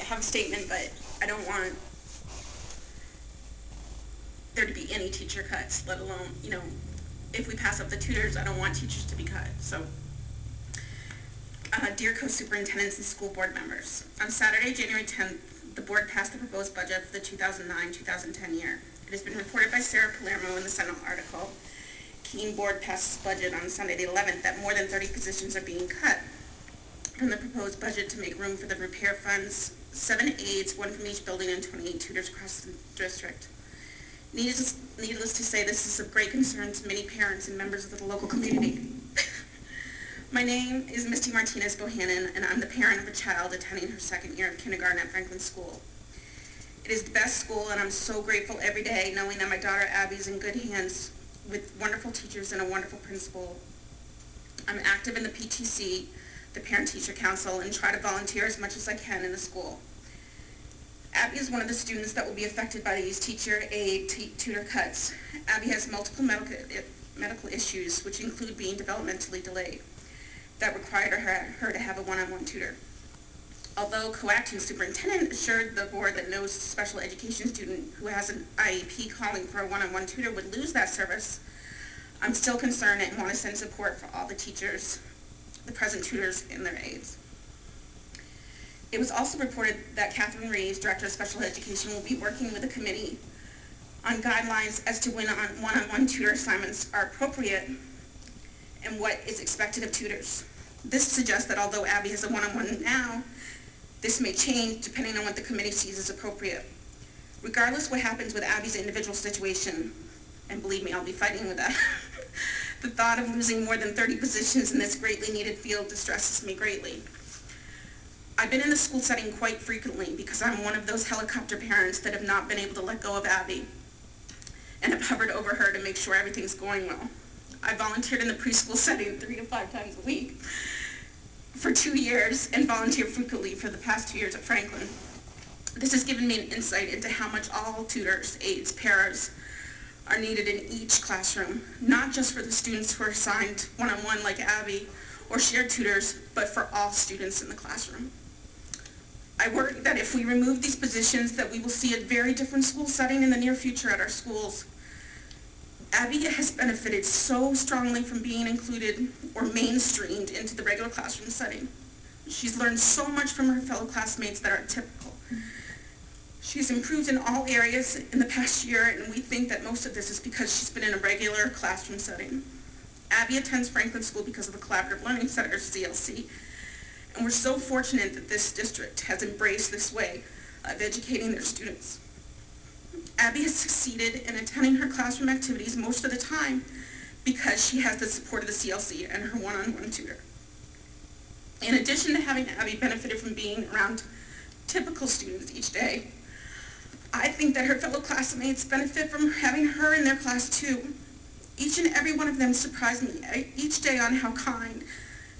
have a statement, but I don't want there to be any teacher cuts, let alone, if we pass up the tutors, I don't want teachers to be cut. So, dear co-superintendents and school board members, on Saturday, January 10th, the board passed the proposed budget for the 2009-2010 year. It has been reported by Sarah Palermo in the Sentinel article, Keene Board passed budget on Sunday the 11th, that more than 30 positions are being cut from the proposed budget to make room for the repair funds, 7 aides, 1 from each building, and 28 tutors across the district. Needless to say, this is of great concern to many parents and members of the local community. My name is Misty Martinez Bohannon, and I'm the parent of a child attending her second year of kindergarten at Franklin School. It is the best school, and I'm so grateful every day knowing that my daughter Abby is in good hands with wonderful teachers and a wonderful principal. I'm active in the PTC, the Parent-Teacher Council, and try to volunteer as much as I can in the school. Abby is one of the students that will be affected by these teacher aide tutor cuts. Abby has multiple medical issues, which include being developmentally delayed, that required her to have a one-on-one tutor. Although co-acting superintendent assured the board that no special education student who has an IEP calling for a one-on-one tutor would lose that service, I'm still concerned and want to send support for all the teachers, the present tutors, and their aides. It was also reported that Catherine Reeves, Director of Special Education, will be working with the committee on guidelines as to when one-on-one tutor assignments are appropriate and what is expected of tutors. This suggests that although Abby has a one-on-one now, this may change depending on what the committee sees as appropriate. Regardless what happens with Abby's individual situation, and believe me, I'll be fighting with that, the thought of losing more than 30 positions in this greatly needed field distresses me greatly. I've been in the school setting quite frequently because I'm one of those helicopter parents that have not been able to let go of Abby and have hovered over her to make sure everything's going well. I volunteered in the preschool setting 3 to 5 times a week for 2 years and volunteer frequently for the past 2 years at Franklin. This has given me an insight into how much all tutors, aides, paras are needed in each classroom, not just for the students who are assigned one-on-one like Abby or shared tutors, but for all students in the classroom. I worry that if we remove these positions that we will see a very different school setting in the near future at our schools. Abby has benefited so strongly from being included or mainstreamed into the regular classroom setting. She's learned so much from her fellow classmates that are typical. She's improved in all areas in the past year, and we think that most of this is because she's been in a regular classroom setting. Abby attends Franklin School because of the Collaborative Learning Center, CLC, and we're so fortunate that this district has embraced this way of educating their students. Abby has succeeded in attending her classroom activities most of the time because she has the support of the CLC and her one-on-one tutor. In addition to having Abby benefited from being around typical students each day, I think that her fellow classmates benefit from having her in their class too. Each and every one of them surprised me each day on how kind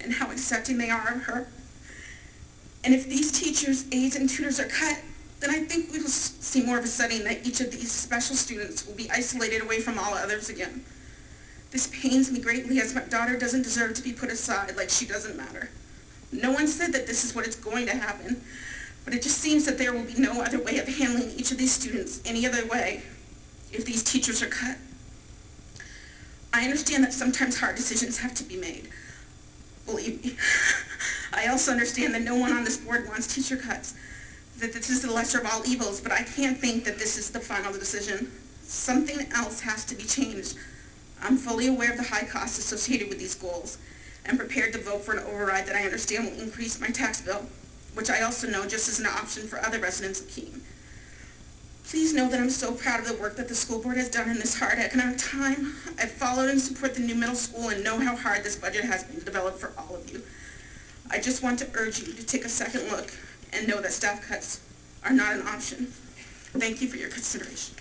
and how accepting they are of her. And if these teachers, aides, and tutors are cut, then I think we will see more of a setting that each of these special students will be isolated away from all others again. This pains me greatly, as my daughter doesn't deserve to be put aside like she doesn't matter. No one said that this is what is going to happen, but it just seems that there will be no other way of handling each of these students any other way if these teachers are cut. I understand that sometimes hard decisions have to be made. Believe me. I also understand that no one on this board wants teacher cuts, that this is the lesser of all evils, but I can't think that this is the final decision. Something else has to be changed. I'm fully aware of the high costs associated with these goals and prepared to vote for an override that I understand will increase my tax bill, which I also know just is an option for other residents of Keene. Please know that I'm so proud of the work that the school board has done in this hard economic time. I've followed and support the new middle school and know how hard this budget has been to develop for all of you. I just want to urge you to take a second look and know that staff cuts are not an option. Thank you for your consideration.